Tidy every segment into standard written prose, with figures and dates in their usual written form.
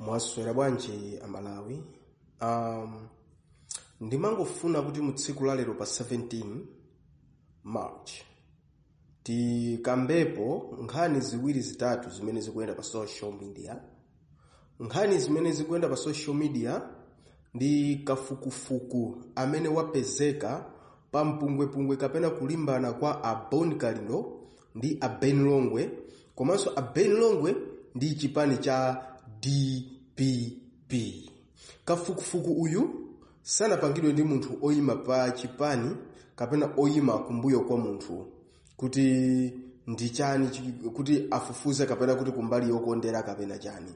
Mwaswera Bwanji Amalawi. Ndimangofuna kuti mu tsiku la lero pa 17 March tikambepo nkhani ziwiri zitatu zimene zikuyenda pa social media. Nkhani zimene zikuyenda pa social media ndi kafukufuku amene wapezeka pa mpungwepungwe kapena kulimbana kwa a Kalindo ndi a Longwe, komanso a Longwe ndi chipani cha DPP. Kafukufuku uyu sanapangidwe ndi munthu oyima pa chipani kapena oyima kumbuyo kwa munthu kuti ndi chani kuti afufuze kapena kuti kumbali yokondera kapena chani.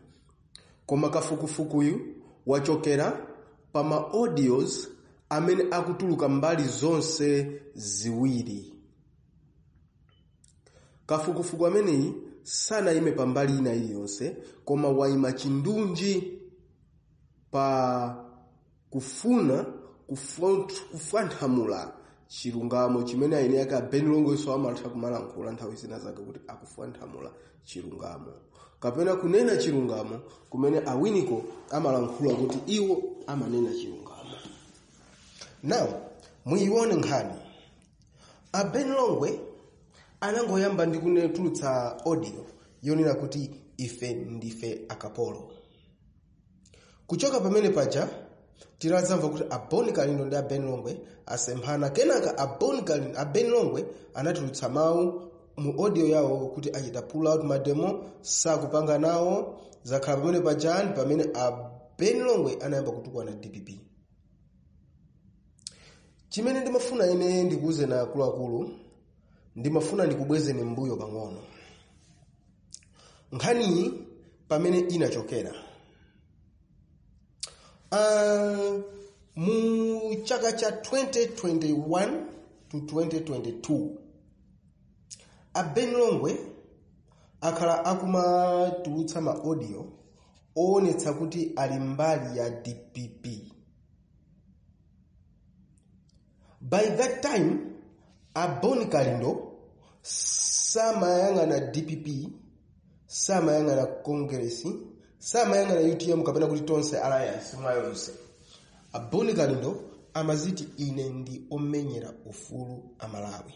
Koma kafukufuku uyu wachokera pa ma audios amene akutuluka mbali zonse ziwiri. Kafukufuku ameneyi sanayime pa mbali ina iliyonse, koma waima chindunji pa kufuna kufanthamula chilungamo chimene aine yake a Longwe so amatha kumalankhula nthawi zina zake kuti akufanthamula chilungamo kapena kunena chilungamo kumene awiniko amalankhula kuti iwo amanena chilungamo. Now muione nkhani a Longwe anangoyamba ndi kunetulutsa audio yonena kuti ife ndife akapolo. Kuchoka pamene paja tirazamva kuti a Kalindo ndi a Longwe asemphana, kenaka a Longwe anatulutsa mawu mu audio yawo kuti achita pull out mademo sakupanga nawo. Zakhala pamene paja pamene a Longwe anayamba kutukwa na DPP. Chimene ndimafuna ine ndikuuze na akuluakulu, ndimafuna ndikubwezeni mbuyo pang'ono. Nkhani pamene inachokera mu chaka cha 2021 to 2022 a Longwe akhala akumatulutsa ma audio oonetsa kuti ali mbali ya DPP. By that time a Kalindo samayang'ana DPP, samayang'ana Congress, samayang'ana UTM kapena kuti tonse alliance mwayonse. A Kalindo amaziti ine ndi omenyera ufulu Amalawi.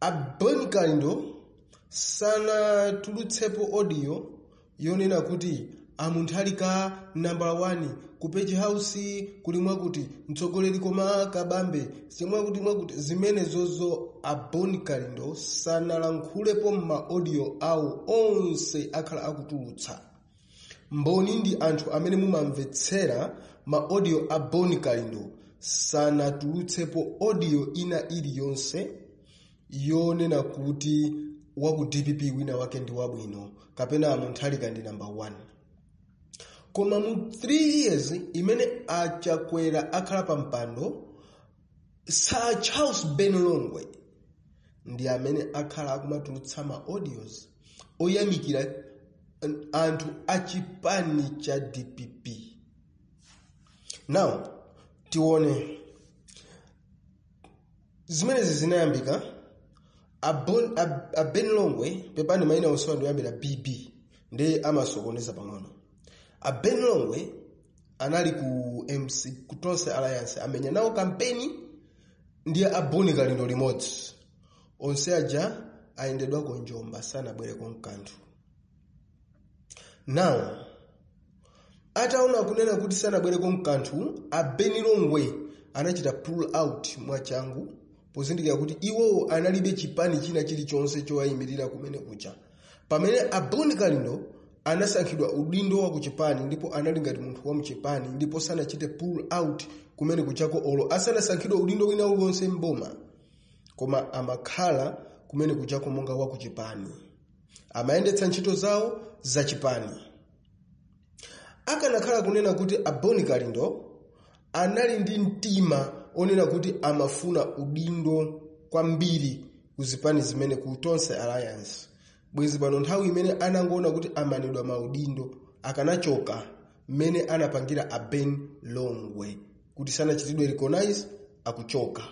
A Kalindo sana tulutsepo audio yonena kuti amunthalika number 1 ku page house kulimwa kuti mtsogoleri koma kabambe simwa kuti zimene zozo a Kalindo sanalankhulapo ma audio awo onse akhala akutulutsa. Mboni ndi anthu amene mumamvetsera ma audio a Kalindo sanatulutsepo audio ina iliyonse yonena kuti waku DPP wina wake ndi wabwino kapena amunthalika ndi number 1. Koma mu 3 years imene achakwera akhala pa mpando, Sir Charles Longwe ndi amene akhala akumatulutsa ma audios oyamikira anthu achipani cha DPP. Now tione zimene zinayambika. a Longwe pepani maina onse ndoyambira BB ndi amasokoneza pang'ono. A Longwe anali ku MC kutonse alliance amenya nawo kampeni ndi a Kalindo limodzi. Onse aja ayendedwa ku Njomba sana bwere ku kanthu. Now ataona kunena kuti sana bwere ku kanthu, a Longwe anachita pull out mwachangu pozindikira kuti iwo analibe chipani china chilichonse chowayimirira kumene kucha. Pamene a Kalindo anasankhidwa udindo wa kuchipani ndipo anali ngati munthu wa mchipani ndipo sanachite pull out kumene kuchako olo asanasankhidwa udindo wina uliwonse mboma, koma amakhala kumene kuchako monga wa kuchipani amayendetsa ntchito zawo za chipani. Akanakhala kunena kuti a Kalindo anali ndi mtima onena kuti amafuna udindo kwambiri kuzipani zimene ku tonse alliance, bwezi pano nthawi imene anangoona kuti amanidwa maudindo akanachoka mmene anapangira a Longwe kuti sanachitidwe recognize akuchoka.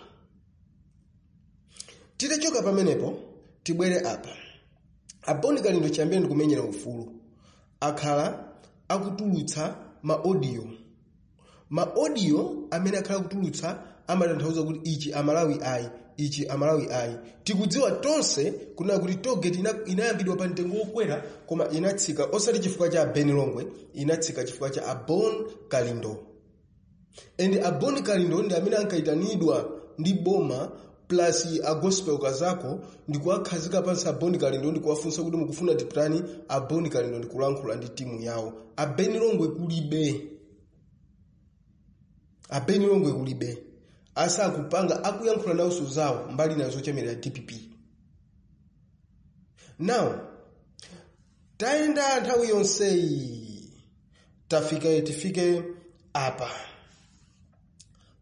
Titachoka pamenepo tibwere apa. A Kalindo chambeni kumenyera ufulu akhala akutulutsa ma-audio amene akhala kutulutsa amatanthauza kuti ichi amalawi ayi, ichi amalawi ayi. Tikudziwa tonse kunena kuti togeti inayambidwa pa mtengo wokwera koma inatsika osati chifukwa cha abeni Longwe, inatsika chifukwa cha abon Kalindo. And abon Kalindo ndi amene ankayitanidwa ndi boma plus a gospel kazako ndi kuwakhazika pansi aboni Kalindo ndi kuwafunsa kuti mukufuna tipitani. Aboni Kalindo ndi kulankhula ndi timu yawo. Abeni Longwe kulibe. Abeni Longwe kulibe. Asa kupanga akuyankhula nawo zawo mbali nazo chemelera DPP. Now taenda nthawi yonse tifike apa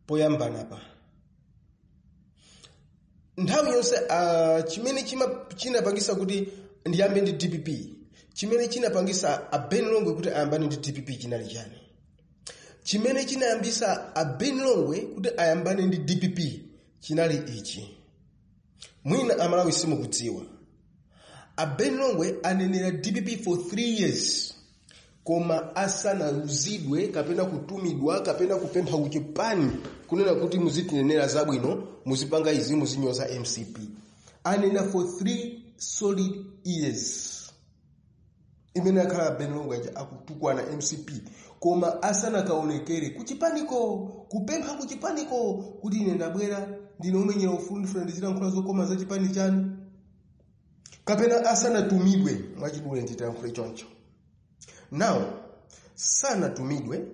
poyambana apa. Nthawi yonse chimene chinapangisa kuti ndiyambe ndi DPP, chimene chinapangisa abeni Longwe kuti ayambane ndi DPP chinali chani? Chimene chinayambisa abeni Longwe kuti ayambane ndi DPP chinali ichi. Mwina amalawi simukudziwa. Abeni Longwe anenera DPP for 3 years. Koma asanaluzidwe kapena kutumidwa kapena kupempha kuchipani kunena kuti muzitinenera zabwino, muzipanga izi, muzinyoza MCP. Anena for 3 solid years. Imene akhala abeni Longwe akutukwana MCP. Koma asana kaonekere kuchipaniko, kupempha kuchipaniko kuti ine ndabwera ndine umenyera ufulu ndifuna ndizilankhula zokoma za chipani chanu. Kapena asana tumidwe mwachidule nditayankhule choncho. Now sana tumidwe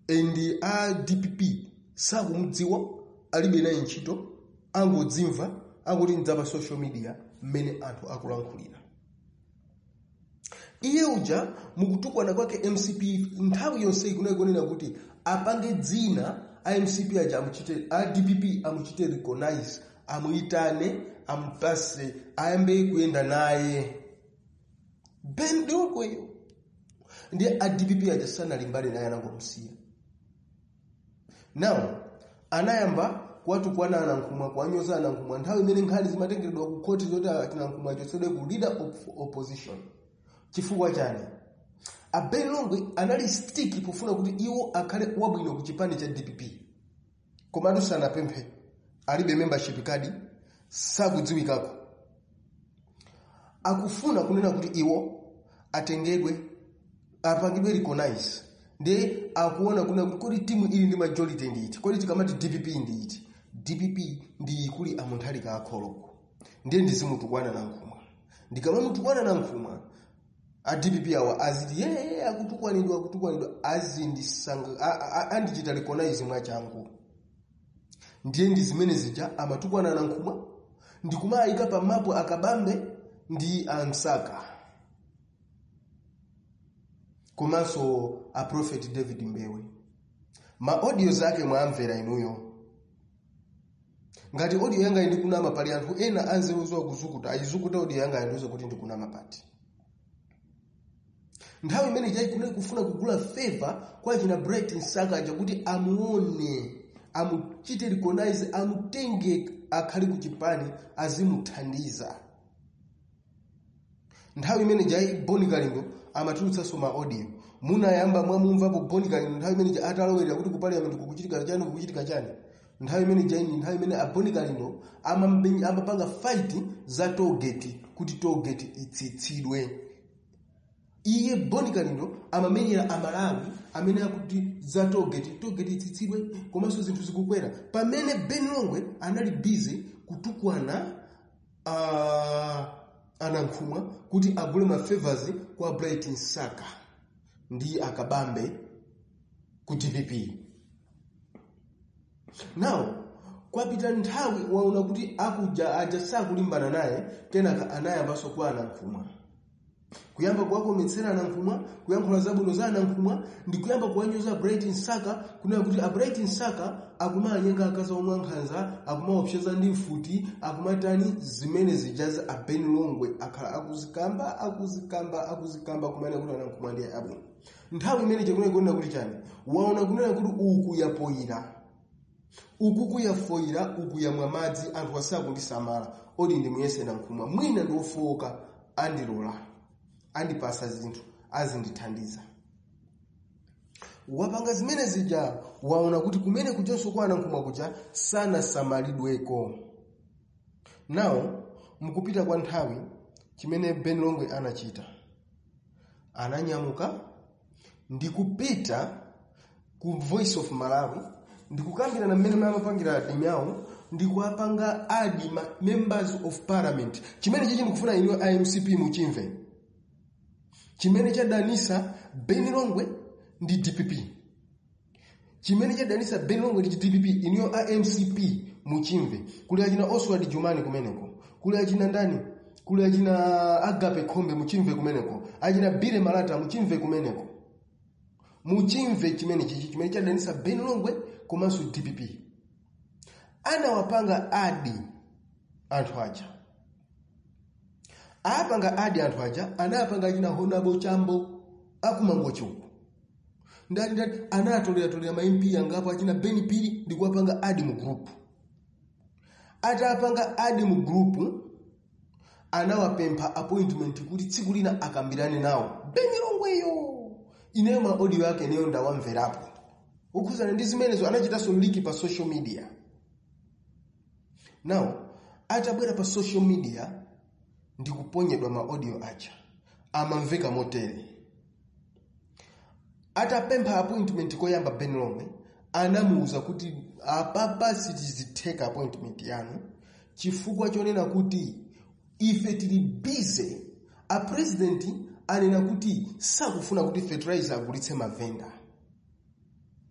endi a DPP sakumudziwa alibe naye ntchito, angodzimva angoti ndzapa social media mmene anthu akulankhulira. Iye uja mukutukwana kwake MCP nthawi yonse kunayikonena kuti apange dzina a MCP aja amuchite, a DPP amuchite recognize, amuyitane, amupase, ayambe kuyenda naye. Ben Longwe ndiye a DPP aja sana limbali naye anangomsiya. Now anayamba kwatukwana anankhumwa kwanyoza anankhumwa nthawi imene nkhani zimatengeredwa ku court zoti atinankhumwa chosedwe ku leader of opposition. Chifukwa chani? Abeni Longwe anali sticky pofuna kuti iwo akhale wabwino ku chipani cha DPP. Komatu sanapemphe, alibe membership card, sakudziwikako. Akufuna kunena kuti iwo atengedwe, apangidwe recognize. Ndiye akuona kuna kuti timu ili ndi majority ndi iti. Kodi tikamati DPP ndi iti. DPP ndi ikuli amunthali ka akholoko. Ndiye ndizimutukwana na nkhumwa. Ndikamamutukwana na nkhumwa, a DPP awa aziti akutukwanidwa azindisanga andichita recognize mwachangu. Ndiye ndizimene zija amatukwana na nkhumwa ndikumayika pa mapu akabambe ndi ansaka. Komanso a prophet David Mbewe. Ma audio zake mwamvera inuyo. Ngati audio yanga ndi kunama pali anthu ena anzerozwa kuzukuta, ayizukuta audio yanga ndizo kuti ndi kunama pati. Nthawi imene jai kunali kufuna kugula favor kwa jina Bright Nsaka aja kuti amuone, amuchite recognize, amutenge akhali ku chipani azimuthandiza. Nthawi imene jai Boni Kalindo amatulutsa soma audio. Munayamba mwamumva po Boni Kalindo nthawi imene atalowera kuti ku parliament kukuchitika chani. Nthawi imene jai nthawi imene Boni Kalindo amapanga fight za togeti kuti togeti itsitsidwe. Iye Boni Kalindo amamenyera amalawi amene akuti za togeti itsitsidwe komanso zinthu zikukwera. Pamene Beni Longwe anali busy kutukwana anankhumwa kuti agule ma favors kwa Bright Nsaka ndi akabambe ku DPP. Now kwapita nthawi waona kuti akuja aja sakulimbana naye kenaka anayambaso kwa anankhumwa. Kuyamba kuwakometsera anankhumwa, kuyankhula zabwino za anankhumwa, ndi kuyamba kuwanyoza Bright Nsaka kunena kuti a Bright Nsaka akumanyenga akaza omwankhanza, akumaopseza ndi mfuti, akumatani zimene zijaza a Beni Longwe akhala akuzikamba kumene kuti anankhumwa ndi abwino. Nthawi imene chakuna kunena kuti chani? Waona kunena kuti uku yapoyira. Uku kuyafoyira, uku yamwa madzi anthu asakundisamala. Odi ndi muyese anankhumwa. Mwina ndi ofoka andilola. Andipasa zinthu azindithandiza. Wapanga zimene zija waona kuti kumene kujonso kwa anankhumwa kuja sanasamalidweko. Now mukupita kwa nthawi chimene Ben Longwe anachita, ananyamuka ndikupita ku Voice of Malawi ndikukambira na mmene amapangira adimyawo ndikuapanga adi members of parliament. Chimene chichi ndikufuna inu IMCP muchimve. Chimene chadanisa Ben Longwe ndi DPP. Chimene chadanisa Ben Longwe ndi DPP inu IMCP muchimve. Kuli achina Oswald Jumani kumeneko, kuli achina ndani, kuli achina Agape Khombe muchimve kumeneko, achina Bire Malata muchimve kumeneko. Muchimve chimene chichi chimene chadanisa Ben Longwe komanso DPP. Anawapanga adi anthu aja. Apanga adi anthu aja, anapanga achina Honabo Chambo akumangochuku. Ndani anatolera maimpi angapo achina Beni Pili ndikuwapanga adi mu group. Atapanga adi mu group, anawapempha appointment kuti tsiku lina akambirane nawo. Ben Longweyo ineyo ma audio yake neyo ndawamverapo. Ukuzana ndi zimenezo anachitaso liki pa social media. Now atabwera pa social media ndikuponyedwa ma audio acha amamveka motere. Atapempha appointment koyamba Ben Longwe, anamuuza kuti apapa sitiziteka appointment yanu chifukwa chonena kuti ife tili busy. A president anena kuti sakufuna kuti fertilizer agulitse mavenda.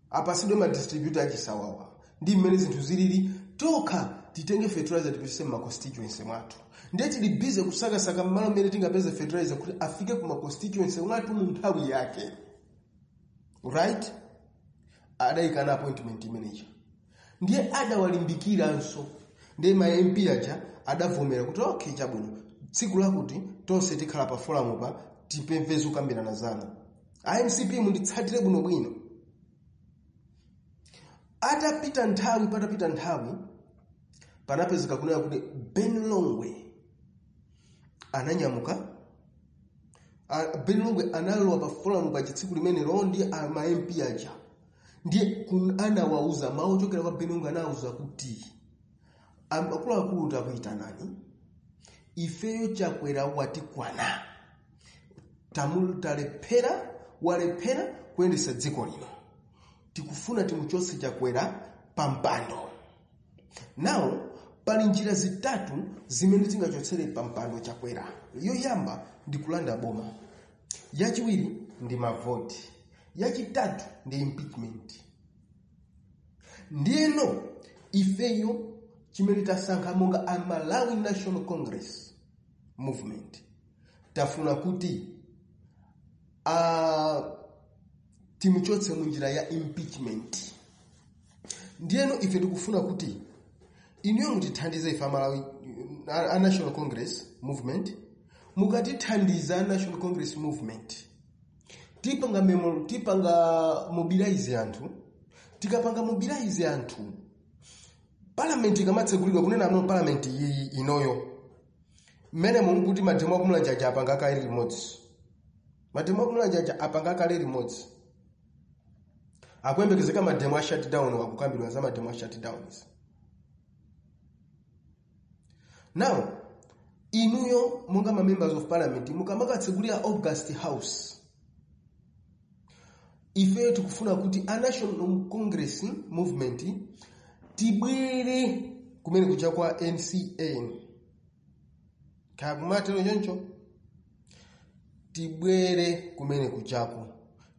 Apasidwe ma distributor achisawawa. Ndi mmene zinthu zilili toka titenge fertilizer tipise ma constituency mwathu. Ndiye tili busy kusaka mmalo mmene tingapeze fertilizer kuti afike ku ma constituency mwathu mu nthawi yake. Right? Adaikana appointment manager. Ndiye adawalimbikira ndiye ma MP aja adavomera kuti okay chabwino tsiku lakuti tonse tikhala pa forum pa tipemvezo kambirana zana. IMCP munditsatire bwino. Atapita nthawi panapezeka kunena kuti Ben Longwe ananyamuka. Ben Longwe analowa pa forum pa tsiku limene rondi ama MP aja. Ndiye anawauza mawu chokera kwa Ben Longwe anawuza kuti akulu takuita nani ifeyo chakwera watikwana talepera walepera kuendesa dziko lino tikufuna timuchose chakwera pampando. Now pali njira zitatu zimene tingachotsere pampando chakwera. Yoyamba ndi kulanda boma, yachiwiri ndi mavoti, yachitatu ndi impeachment. Ndiyeno ifeyo chimene tasankha monga a Malawi National Congress Movement tafuna kuti timuchotse munjira ya impeachment. Ndiyeno ife tikufuna kuti iniyo mutithandize ife Malawi National Congress Movement, mukatithandiza National Congress Movement tipanga mobilize anthu. Tikapanga mobilize anthu, parliament ikamatsekulidwa kunena mu parliament iyi inoyo mmene munguti mademo akumulanja apanga kale remote. Mademo akumulanja apanga kale remote. Akwembekezeka mademo a shutdown wakukambirwa za mademo a shutdowns. Now inuyo monga ma members of parliament mukamakatsekulira August House, ife tukufuna kuti a National Congress Movement tibwere kumene kuja kwa NCA. Kagumatero yoncho tibwere kumene kujako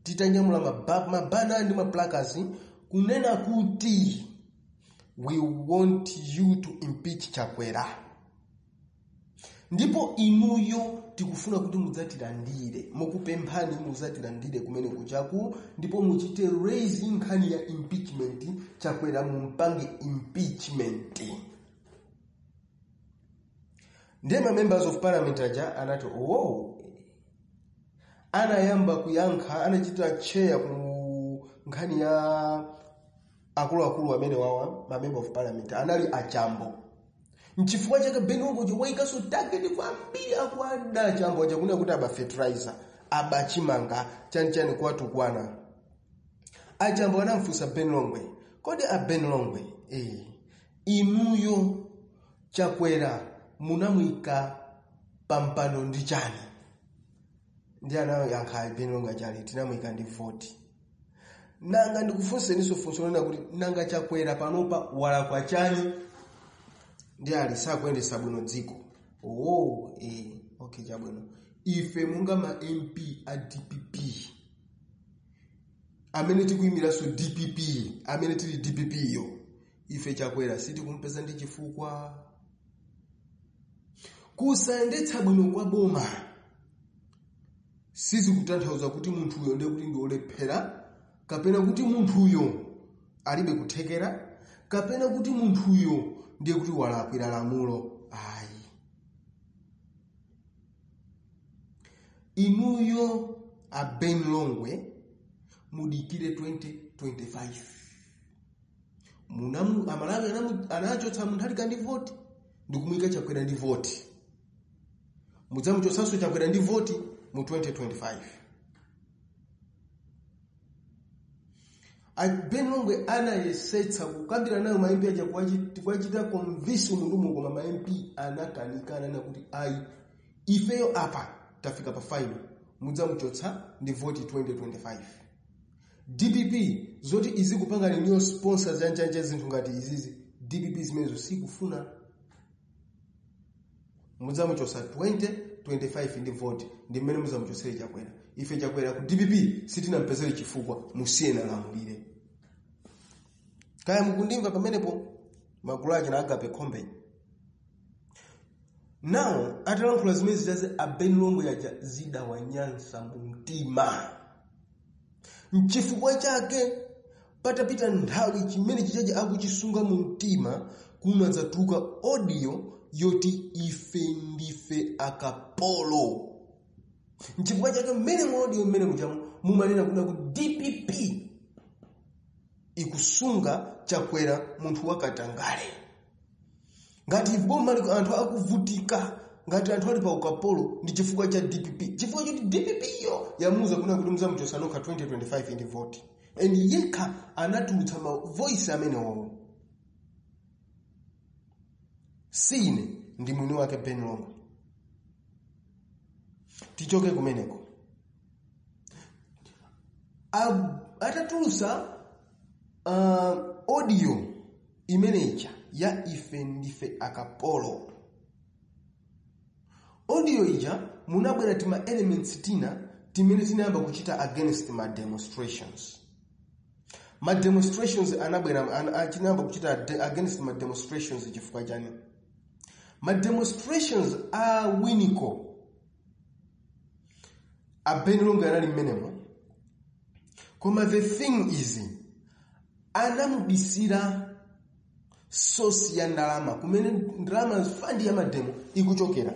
titanyamula mabana ndi maplacards kunena kuti we want you to impeach Chakwera. Ndipo inuyo tikufuna kuti mudzatilandire, mukupemphani mudzatilandire kumene kujaku, ndipo muchite raising nkhani ya impeachment. Chakwera mumpange impeachment. Ndiye ma members of parliament aja anati anayamba kuyankha, anachita chair ku nkhani ya akulu amene wawa ma member of parliament anali achambo. Mchifukwa chake Ben Longwe waikaso target kwambiri akwada achambo aja kuna kuti aba fertilizer abachimanga chani kwatukwana. Ajambo anamfusa Ben Longwe. Kodi a Ben Longwe, inuyo chakwera munamwika pampano ndi chani. Ndi anayo yankha Ben Longwe chali tinamwika ndi voti. Nanga ndikufunse niso funso nena kuti nanga chakwera panopa wala kwa chani. Ndi ali sakwendesa bwino dziko. Okay chabwino. Ife munga ma MP a DPP. Amene tikuyimira so DPP, amene tili DPP yo. Ife chakwera siti kumpeza ndi chifukwa. Kusayendetsa bwino kwa boma. Sisi kutanthauza kuti munthu uyo ndiye kuti ndi olephera, kapena kuti munthu uyo alibe kuthekera, kapena kuti munthu uyo ndiye kuti walakwira lamulo. Ayi. Inuyo a Ben Longwe mudikire 2025. Amalawi anachotsa munthu alika ndi voti ndikumwika chakwera ndi voti. Mudzamuchotsanso chakwera ndi voti mu 2025. Ben Longwe anayesetsa kukambira nayo ma MP aja kwachita convince mundu koma ma MP anakanikana na kuti ayi ifeyo apa tafika pa final mudzamuchotsa ndi voti 2025. DPP zoti izi kupanga ni new sponsors yanjanja zinthu ngati izizi DPP zimenezo sikufuna. Mudzamuchotsa 2025 ndi voti ndi mmene mudzamuchotsere chakwera. Ife chakwera ku DPP sitinampezere chifukwa musiyena lamulire. Kaya mukundimva pamenepo magulu aja na agape khombe. Now atalankhula zimene zitaze a Ben Longwe yaja zida wanyansa mumtima. Mchifukwa chake patapita nthawi chimene chichaje akuchisunga mumtima kunadzatuka audio yoti ife ndife akapolo. Mchifukwa chake mmene audio mmene mujamu mumanena kuna ku DPP ikusunga chakwera munthu wakatangale. Ngati boma liko anthu akuvutika, ngati anthu ali pa ukapolo ndi chifukwa cha DPP. Chifukwa choti DPP yo yamuza kuna kuti mudzamuchotsa nokha 2025 ndi vote. And yekha anatulutsa ma voice amene wawo. Sine ndi mwini wake Ben Longwe. Tichoke kumeneko. Atatulutsa audio imeneja ya ife ndife akapolo. Audio ija munabwera tima elements timene tinayamba kuchita against ma demonstrations. Ma demonstrations anabwera tinayamba kuchita against ma demonstrations chifukwa chani. Ma demonstrations are winiko. A Ben Longwe anali mmenemo. Koma the thing is anamudisira sosi ya ndalama kumene ndalama fandi ya mademo ikuchokera.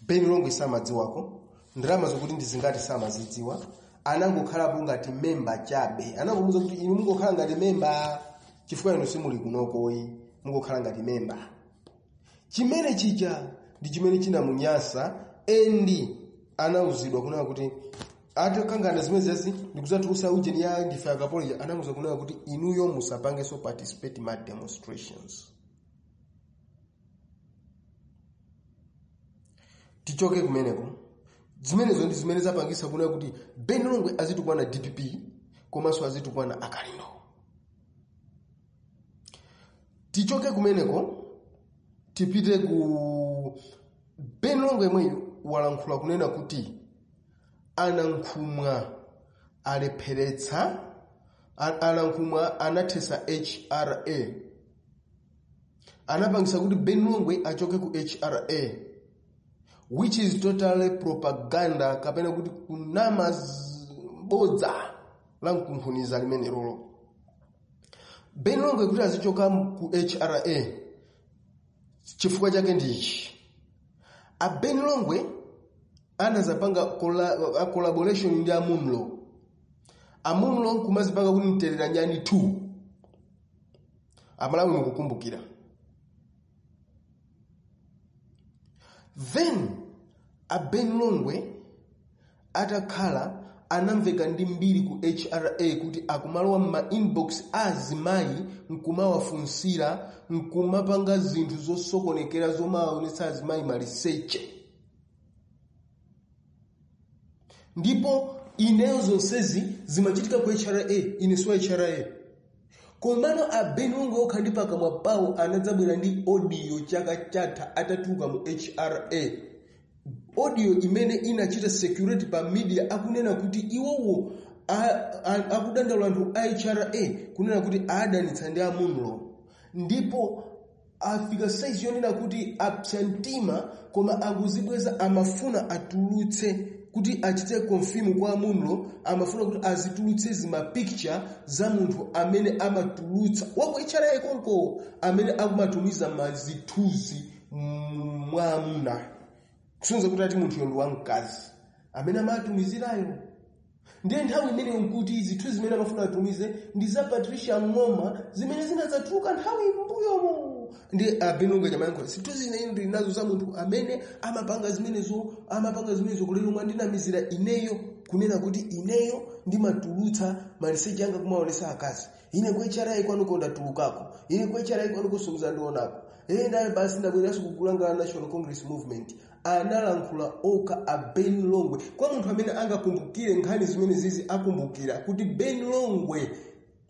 Ben Longwe samadziwako ndalama zokuti ndizingati samazidziwa. Anangokhala ngati member chabe. Anangomuza kuti inu mungokhala ngati member chifukwa inu simuli kunokoyi mungokhala ngati member. Chimene chicha ndi chimene chinamunyasa endi anauzidwa kuna kuti atakangana zimene zazi ndikuzatulusa ujeni ya ndife akapolo anamuza kuna kuti inuyo musapange so participate ma demonstrations. Tichoke kumeneko. Zimenezo ndi zimene zapangisa kuna kuti Ben Longwe azitukwana DPP komanso azitukwana a Kalindo. Tichoke kumeneko tipite ku Ben Longwe mwenye walankhula kunena kuti anankhumwa alepheretsa anankhumwa anathesa HRA. Anapangisa kuti Ben Longwe achoke ku HRA, which is totally propaganda kapena kuti kunama bodza la mkunkhuniza limene lolo. Ben Longwe kuti azichoka ku HRA chifukwa chake ndichi. A Ben Longwe anazapanga collaboration ndi Amunlo. Amunlo kumazipanga kuti mterera nyani 2. Amalawi mukukumbukira. Then a Ben Longwe atakhala anamveka ndi mbiri ku HRA kuti akumalowa ma inbox azimayi nkumawafunsira nkumapanga zinthu zosokonekera zomaonetsa azimayi maliseche. Ndipo ineyo zonsezi zimachitika ku HRA, ineso HRA. Komano abenungo okhandi pakamwa pawo anadzabwera ndi audio chaka chatha atatuka mu HRA. Audio imene inachita security pa media akunena kuti iwowo akudandaula anthu a HRA kunena kuti adanitsa ndi amunlo. Ndipo afika size yonena kuti absentima koma akuzibweza amafuna atulutse kuti achite confirm kwa amunlo, amafuna kuti azitulutse zima picture za munthu amene amatulutsa wako HRA konko amene akumatumiza mazithuzi mwa amuna. Kusunza kuti ati munthu yondo wamkazi amene amatumizirayo. Ndiye nthawi imene nkuti zithuzi zimene amafuna atumize ndi za Patricia Ngoma zimene zinadzatuka nthawi mbuyomo. Ndiye abenungo jamanko zithuzi zine ndi nazo za munthu amene amapanga zimenezo kulero mwandinamizira ineyo kunena kuti ineyo ndimatulutsa maliseche anga kumaonesa akazi. Ine ku HRA kwanu konda tulukako. Ine ku HRA kwanu kusumuza ndionako. Ndaye basi ndabwera sukulanga National Congress Movement. Analankhula oka a Ben Longwe kwa munthu amene angakumbukire nkhani zimene zizi akumbukira kuti Ben Longwe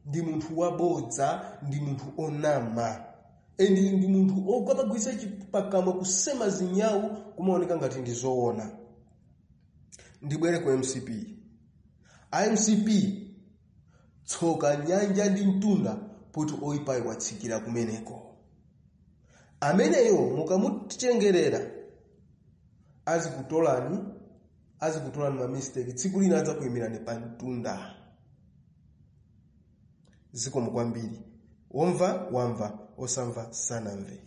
ndi munthu wabodza, ndi munthu onama, ndi munthu ogwabagwisa pakamwa kusema zinyawu kumaoneka ngati ndi zoona. Ndibwere ku MCP. MCP tsoka nyanja ndi mtunda poti oyipayi watsikira kumeneko. Ameneyo mukamutitengerera azikutolani ma mistake tsiku lina adza kuyimirani pa mtunda. Zikomo kwambiri. Wamva, osamva sanamve.